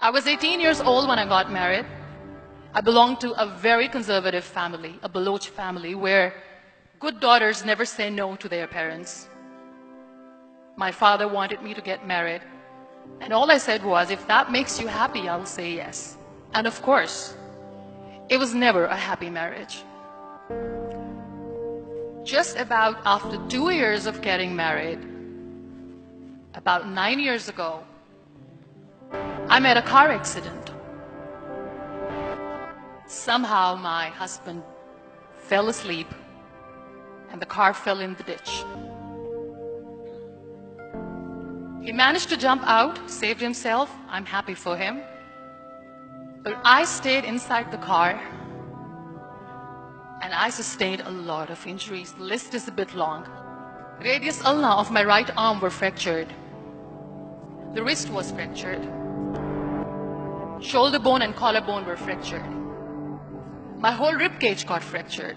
I was 18 years old when I got married. I belonged to a very conservative family, a Baloch family, where good daughters never say no to their parents. My father wanted me to get married, and all I said was, if that makes you happy, I'll say yes. And of course, it was never a happy marriage. Just about after 2 years of getting married, about 9 years ago, I met a car accident. Somehow my husband fell asleep and the car fell in the ditch. He managed to jump out, saved himself. I'm happy for him. But I stayed inside the car and I sustained a lot of injuries. The list is a bit long. Radius ulna of my right arm were fractured. The wrist was fractured. Shoulder bone and collarbone were fractured. My whole rib cage got fractured.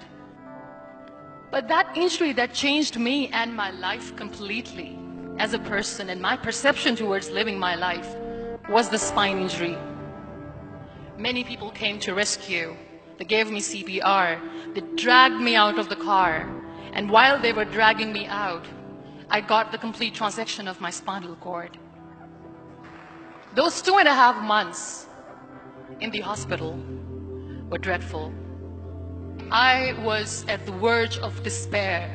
But that injury that changed me and my life completely as a person and my perception towards living my life was the spine injury. Many people came to rescue. They gave me CPR. They dragged me out of the car. And while they were dragging me out, I got the complete transection of my spinal cord. Those 2.5 months in the hospital were dreadful. I was at the verge of despair.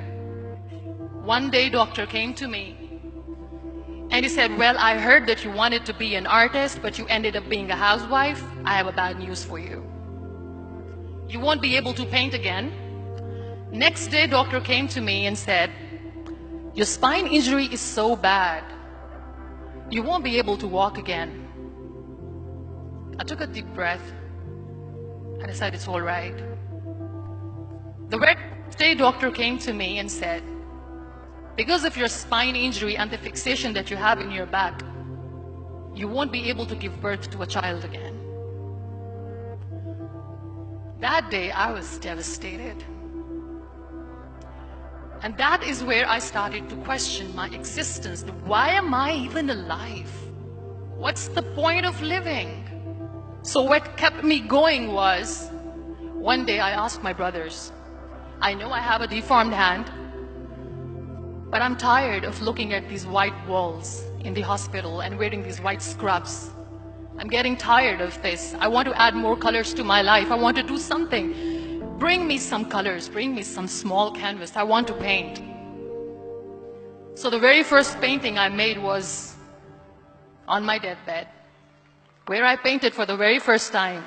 One day, doctor came to me and he said, well, I heard that you wanted to be an artist, but you ended up being a housewife. I have a bad news for you. You won't be able to paint again. Next day, doctor came to me and said, your spine injury is so bad, you won't be able to walk again. I took a deep breath and I said, it's all right. The next day, doctor came to me and said, because of your spine injury and the fixation that you have in your back, you won't be able to give birth to a child again. That day, I was devastated. And that is where I started to question my existence. Why am I even alive? What's the point of living? So what kept me going was, one day I asked my brothers, I know I have a deformed hand, but I'm tired of looking at these white walls in the hospital and wearing these white scrubs. I'm getting tired of this. I want to add more colors to my life. I want to do something. Bring me some colors. Bring me some small canvas. I want to paint. So the very first painting I made was on my deathbed, where I painted for the very first time.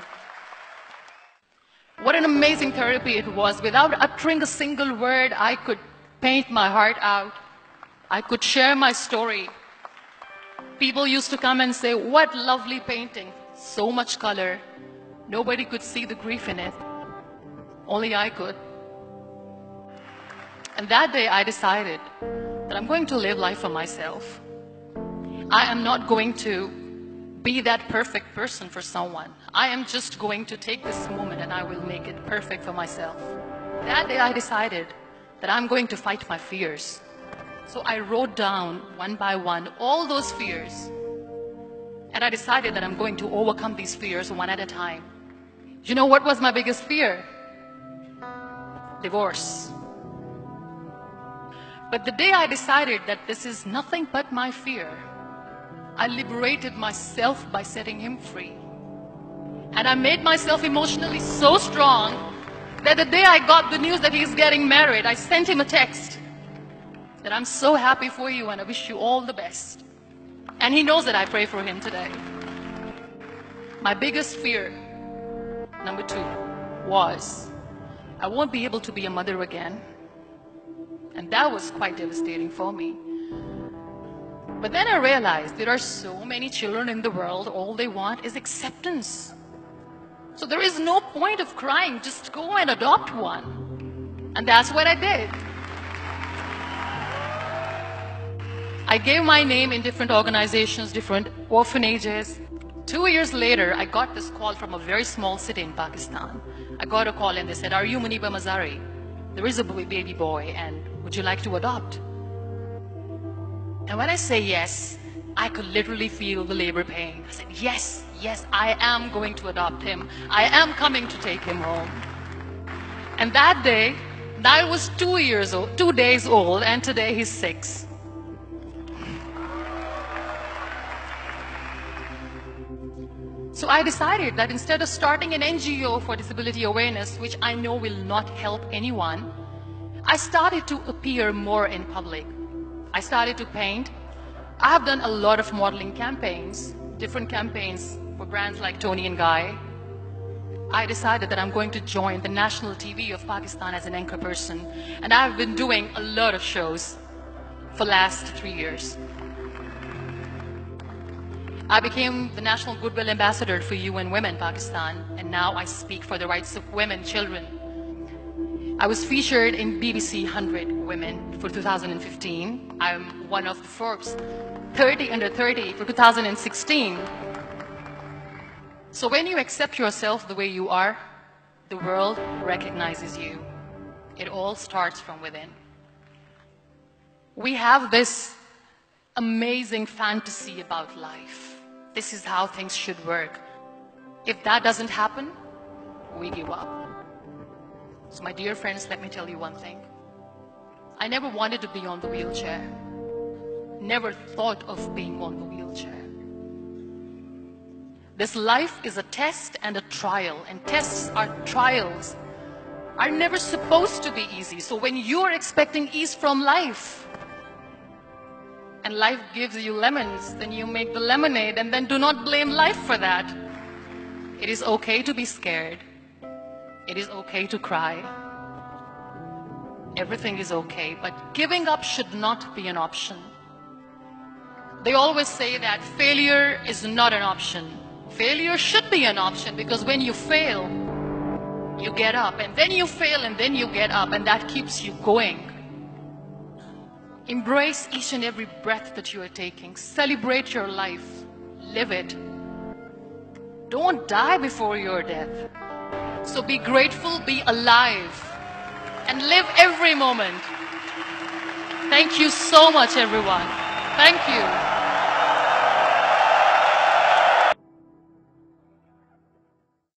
What an amazing therapy it was. Without uttering a single word, I could paint my heart out. I could share my story. People used to come and say, what lovely painting, so much color. Nobody could see the grief in it. Only I could. And that day I decided that I'm going to live life for myself. I am not going to be that perfect person for someone. I am just going to take this moment and I will make it perfect for myself. That day I decided that I'm going to fight my fears. So I wrote down one by one all those fears. And I decided that I'm going to overcome these fears one at a time. You know what was my biggest fear? Divorce. But the day I decided that this is nothing but my fear, I liberated myself by setting him free. And I made myself emotionally so strong that the day I got the news that he's getting married, I sent him a text that I'm so happy for you and I wish you all the best. And he knows that I pray for him today. My biggest fear, number 2, was I won't be able to be a mother again. And that was quite devastating for me. But then I realized there are so many children in the world, all they want is acceptance. So there is no point of crying, just go and adopt one. And that's what I did. I gave my name in different organizations, different orphanages. 2 years later, I got this call from a very small city in Pakistan. I got a call and they said, are you Muniba Mazari? There is a baby boy and would you like to adopt? And when I say yes, I could literally feel the labor pain. I said, yes, yes, I am going to adopt him. I am coming to take him home. And that day, Niall was 2 days old, and today he's 6. So I decided that instead of starting an NGO for disability awareness, which I know will not help anyone, I started to appear more in public. I started to paint. I have done a lot of modeling campaigns, different campaigns for brands like Tony and Guy. I decided that I'm going to join the national TV of Pakistan as an anchor person, and I've been doing a lot of shows for the last 3 years. I became the National Goodwill Ambassador for UN Women Pakistan, and now I speak for the rights of women, children. I was featured in BBC 100 Women for 2015. I'm one of the Forbes 30 under 30 for 2016. So when you accept yourself the way you are, the world recognizes you. It all starts from within. We have this amazing fantasy about life. This is how things should work. If that doesn't happen, we give up. So my dear friends, let me tell you one thing. I never wanted to be on the wheelchair. Never thought of being on the wheelchair. This life is a test and a trial, and tests are trials are never supposed to be easy. So when you're expecting ease from life, and life gives you lemons, then you make the lemonade, and then do not blame life for that. It is okay to be scared. It is okay to cry. Everything is okay, but giving up should not be an option. They always say that failure is not an option. Failure should be an option, because when you fail, you get up, and then you fail, and then you get up, and that keeps you going. Embrace each and every breath that you are taking. Celebrate your life. Live it. Don't die before your death. So be grateful, be alive, and live every moment. Thank you so much, everyone. Thank you.